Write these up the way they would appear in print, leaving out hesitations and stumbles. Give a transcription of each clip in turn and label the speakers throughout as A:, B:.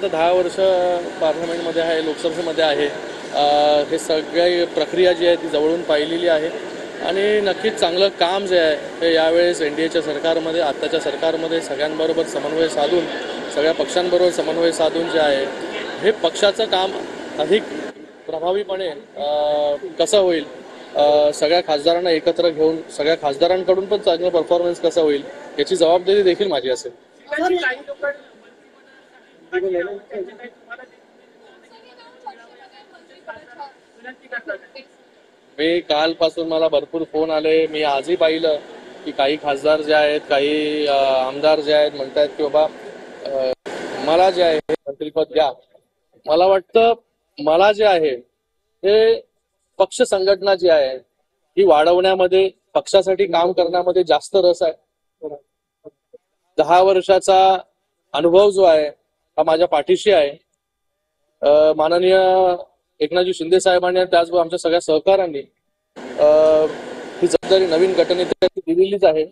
A: आता 10 वर्ष पार्लमेंटमध्ये आहे, लोकसभेमध्ये आहे. हे सगळी प्रक्रिया जी आहे ती जवळून पाहिलेली आहे आणि नक्कीच चांगलं काम जे आहे ते यावेळेस एनडीएच्या सरकारमध्ये, आत्ताच्या सरकारमध्ये सगळ्यांबरोबर समन्वय साधून, सगळ्या पक्षांबरोबर समन्वय साधून जे आहे हे पक्षाचं काम अधिक प्रभावीपणे कसं होईल, सगळ्या खासदारांना एकत्र घेऊन सगळ्या खासदारांकडून पण चांगलं परफॉर्मन्स कसं होईल याची जबाबदारी देखील माझी असेल. मी कालपासून मला भरपूर फोन आले. मी आजही पाहिलं की काही खासदार जे आहेत, काही आमदार जे आहेत म्हणतात की बाबा मला जे आहे मंत्रिपद द्या. मला वाटतं मला जे आहे ते पक्ष संघटना जी आहे ही वाढवण्यामध्ये, पक्षासाठी काम करण्यामध्ये जास्त रस आहे. 10 वर्षाचा अनुभव जो आहे हा माझ्या पाठीशी आहे. माननीय एकनाथजी शिंदे साहेबांनी त्याचबरोबर आमच्या सगळ्या सहकाऱ्यांनी ही जबाबदारी नवीन गटनेत्यांनी दिलेलीच आहे.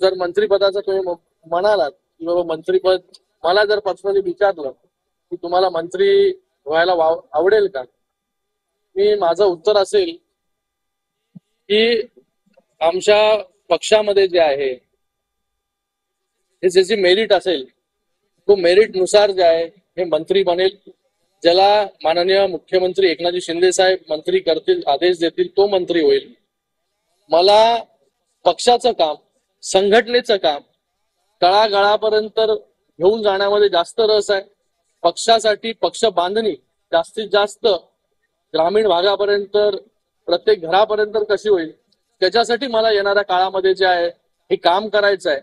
A: जर मंत्रिपदाचं तुम्ही म्हणालात की बाबा मंत्रिपद, मला जर पर्सनली विचारलं की तुम्हाला मंत्री व्हायला आवडेल का, मी माझं उत्तर असेल की आमच्या पक्षामध्ये जे आहे हे ज्याची मेरिट असेल तो मेरिट नुसार जे आहे हे मंत्री बनेल. ज्याला माननीय मुख्यमंत्री एकनाथजी शिंदे साहेब मंत्री करतील, आदेश देतील, तो मंत्री होईल. मला पक्षाचं काम, संघटनेचं काम तळागाळापर्यंत घेऊन जाण्यामध्ये जास्त रस आहे. पक्षासाठी पक्ष बांधणी जास्तीत जास्त ग्रामीण भागापर्यंत, प्रत्येक घरापर्यंत कशी होईल त्याच्यासाठी मला येणाऱ्या काळामध्ये जे आहे हे काम करायचं आहे.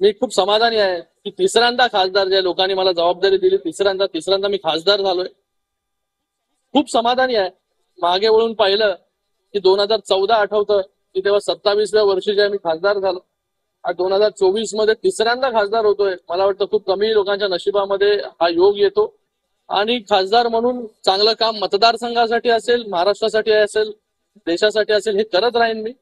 A: मी खूप समाधानी आहे की तिसऱ्यांदा खासदार ज्या लोकांनी मला जबाबदारी दिली, तिसऱ्यांदा मी खासदार झालोय. खूप समाधानी आहे. मागे वळून पाहिलं की 2014 आठवतं की तेव्हा 27व्या वर्षी जे मी खासदार झालो. आज 2024 मध्ये तिसऱ्यांदा खासदार होतोय. मला वाटतं खूप कमी लोकांच्या नशिबामध्ये हा योग येतो आणि खासदार म्हणून चांगलं काम मतदारसंघासाठी असेल, महाराष्ट्रासाठी असेल, देशासाठी असेल हे करत राहीन मी.